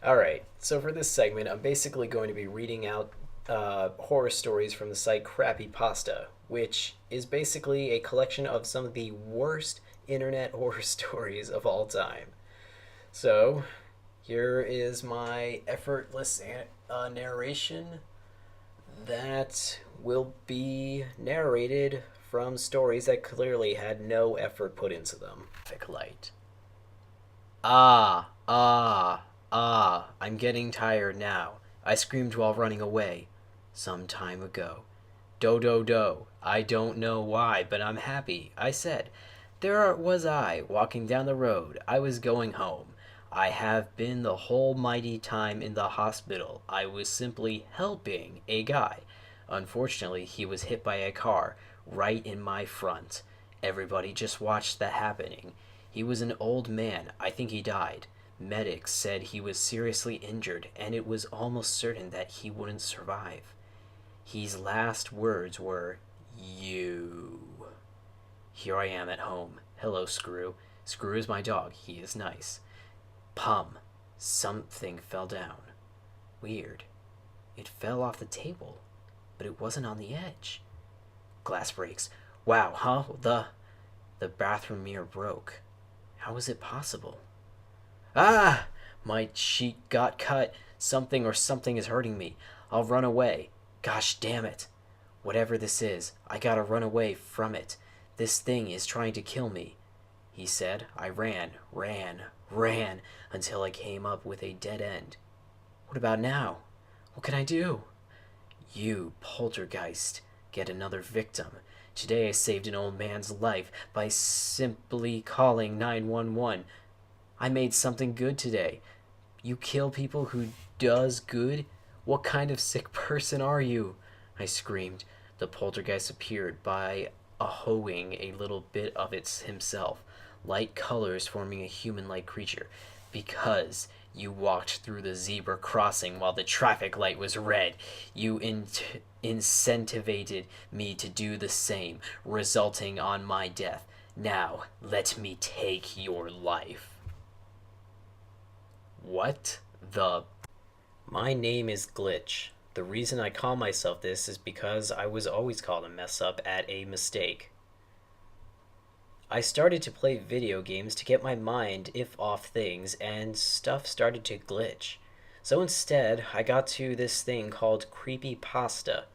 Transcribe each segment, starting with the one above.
All right, so for this segment, I'm basically going to be reading out horror stories from the site Crappypasta, which is basically a collection of some of the worst internet horror stories of all time. So, here is my effortless narration that will be narrated from stories that clearly had no effort put into them. Traffic light. I'm getting tired now. I screamed while running away. Some time ago. Do. I don't know why, but I'm happy, I said. There was I, walking down the road. I was going home. I have been the whole mighty time in the hospital. I was simply helping a guy. Unfortunately, he was hit by a car right in my front. Everybody just watched the happening. He was an old man. I think he died. Medics said he was seriously injured, and it was almost certain that he wouldn't survive. His last words were, "You." Here I am at home. Hello, Screw. Screw is my dog. He is nice. Pum. Something fell down. Weird. It fell off the table, but it wasn't on the edge. Glass breaks. Wow, huh? The bathroom mirror broke. How was it possible? Ah! My cheek got cut. Something or something is hurting me. I'll run away. Gosh damn it. Whatever this is, I gotta run away from it. This thing is trying to kill me, he said. I ran, until I came up with a dead end. What about now? What can I do? You, poltergeist, get another victim. Today I saved an old man's life by simply calling 911. I made something good today. You kill people who does good? What kind of sick person are you? I screamed. The poltergeist appeared by hoeing a little bit of it himself, light colors forming a human-like creature. Because you walked through the zebra crossing while the traffic light was red, you incentivated me to do the same, resulting on my death. Now, let me take your life. What the? My name is Glitch. The reason I call myself this is because I was always called a mess up at a mistake. I started to play video games to get my mind if off things, and stuff started to glitch. So instead, I got to this thing called Creepy Pasta.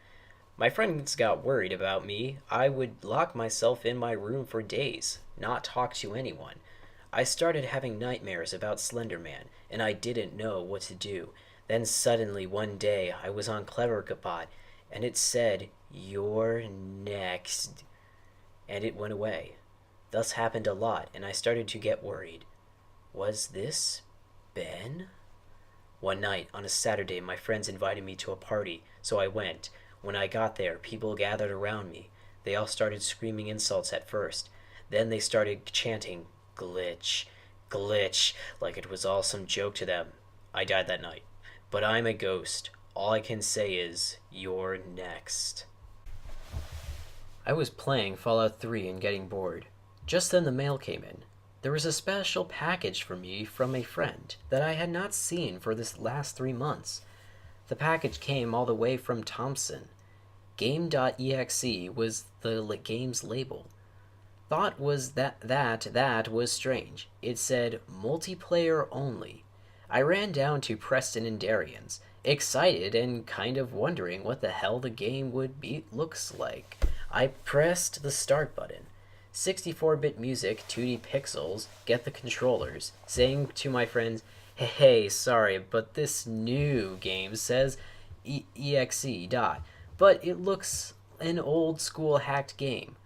My friends got worried about me. I would lock myself in my room for days, not talk to anyone. I started having nightmares about Slender Man, and I didn't know what to do. Then suddenly one day I was on CleverBot, and it said, "You're next," and it went away. Thus happened a lot, and I started to get worried. Was this Ben? One night, on a Saturday, my friends invited me to a party, so I went. When I got there, people gathered around me. They all started screaming insults at first. Then they started chanting, "Glitch, glitch," like it was all some joke to them. I died that night. But I'm a ghost. All I can say is, "You're next." I was playing Fallout 3 and getting bored. Just then the mail came in. There was a special package for me from a friend that I had not seen for this last 3 months. The package came all the way from Thompson. Game.exe was the game's label. Thought was that was strange. It said multiplayer only. I ran down to Preston and Darian's, excited and kind of wondering what the hell the game would be looks like. I pressed the start button. 64-bit music, 2D pixels, get the controllers, saying to my friends, "Hey, sorry, but this new game says exe dot, but it looks an old school hacked game."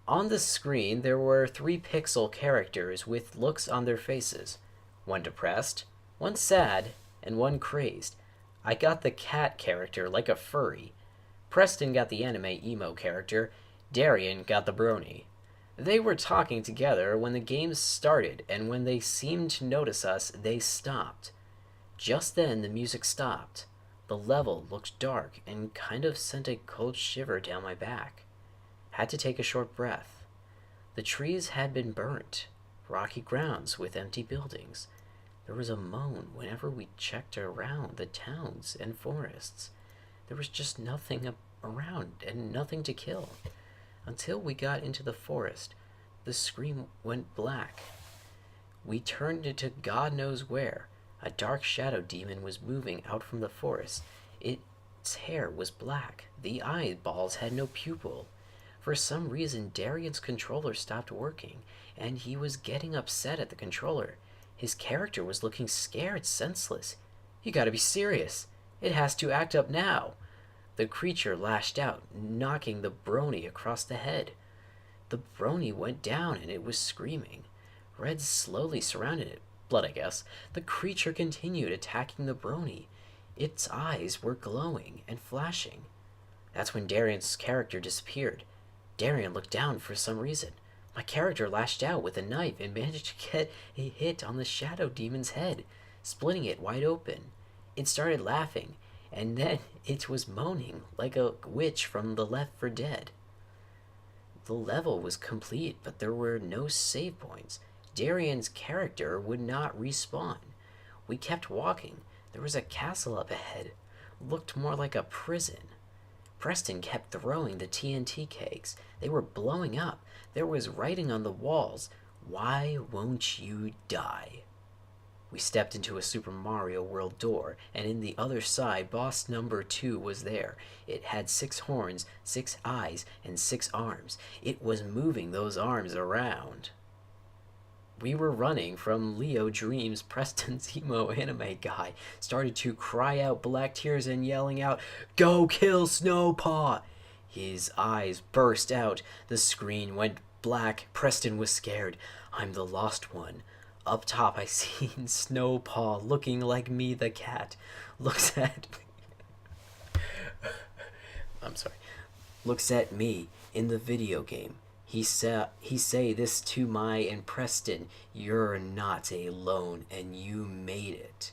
On the screen, there were 3 pixel characters with looks on their faces. One depressed, one sad, and one crazed. I got the cat character like a furry. Preston got the anime emo character. Darian got the brony. They were talking together when the game started, and when they seemed to notice us, they stopped. Just then, the music stopped. The level looked dark and kind of sent a cold shiver down my back. Had to take a short breath. The trees had been burnt. Rocky grounds with empty buildings. There was a moan whenever we checked around the towns and forests. There was just nothing around and nothing to kill. Until we got into the forest, the scream went black. We turned into God knows where. A dark shadow demon was moving out from the forest. Its hair was black. The eyeballs had no pupil. For some reason, Darian's controller stopped working, and he was getting upset at the controller. His character was looking scared, senseless. You gotta be serious. It has to act up now. The creature lashed out, knocking the brony across the head. The brony went down and it was screaming. Red slowly surrounded it. Blood, I guess. The creature continued attacking the brony. Its eyes were glowing and flashing. That's when Darian's character disappeared. Darian looked down for some reason. My character lashed out with a knife and managed to get a hit on the shadow demon's head, splitting it wide open. It started laughing, and then it was moaning like a witch from the Left 4 Dead. The level was complete, but there were no save points. Darian's character would not respawn. We kept walking. There was a castle up ahead. Looked more like a prison. Preston kept throwing the TNT cakes. They were blowing up. There was writing on the walls. Why won't you die? We stepped into a Super Mario World door, and in the other side, boss number 2 was there. It had 6 horns, 6 eyes, and 6 arms. It was moving those arms around. We were running from Leo Dreams. Preston's emo anime guy started to cry out black tears and yelling out, "Go kill Snowpaw!" His eyes burst out. The screen went black. Preston was scared. I'm the lost one. Up top I seen Snowpaw looking like me the cat. Looks at me. I'm sorry. Looks at me in the video game. He say this to my and Preston, "You're not alone, and you made it."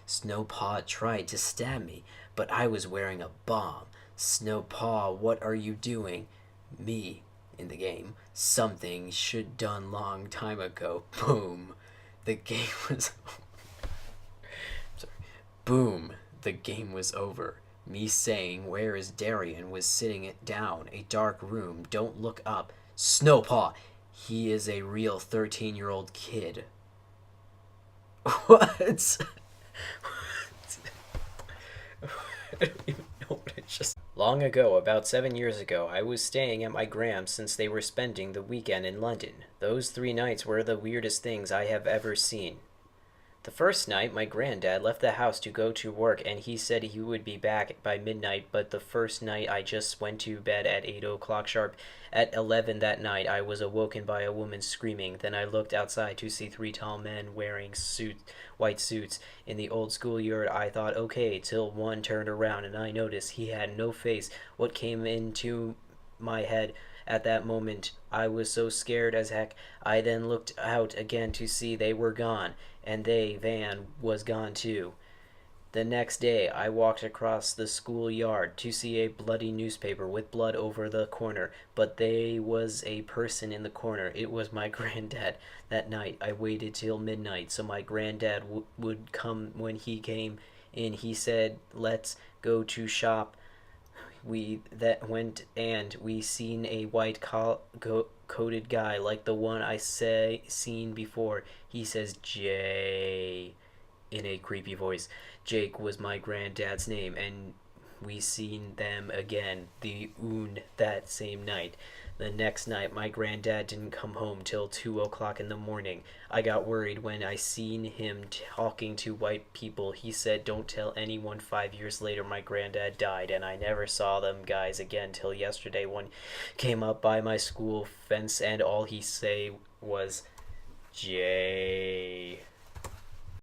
Snowpaw tried to stab me, but I was wearing a bomb. Snowpaw, what are you doing? Me, in the game, something should done long time ago. Boom. The game was sorry. Boom. The game was over. Me saying, "Where is Darian?" was sitting down, a dark room. Don't look up. Snowpaw. He is a real 13-year-old kid. What? I don't even know what I just... Long ago, about 7 years ago, I was staying at my Gram's since they were spending the weekend in London. Those 3 nights were the weirdest things I have ever seen. The first night, my granddad left the house to go to work, and he said he would be back by midnight, but the first night I just went to bed at 8 o'clock sharp. At 11 that night, I was awoken by a woman screaming. Then I looked outside to see 3 tall men wearing white suits. In the old schoolyard, I thought, okay, till one turned around, and I noticed he had no face. What came into my head at that moment, I was so scared as heck. I then looked out again to see they were gone, and they van was gone too. The next day, I walked across the schoolyard to see a bloody newspaper with blood over the corner, but there was a person in the corner. It was my granddad. That night, I waited till midnight so my granddad would come. When he came in, he said, "Let's go to shop." We that went, and we seen a white coated guy like the one I seen before. He says, "Jay," in a creepy voice. Jake was my granddad's name, and we seen them again, the that same night. The next night, my granddad didn't come home till 2 o'clock in the morning. I got worried when I seen him talking to white people. He said, "Don't tell anyone." 5 years later, my granddad died, and I never saw them guys again till yesterday. One came up by my school fence, and all he say was, "Jay."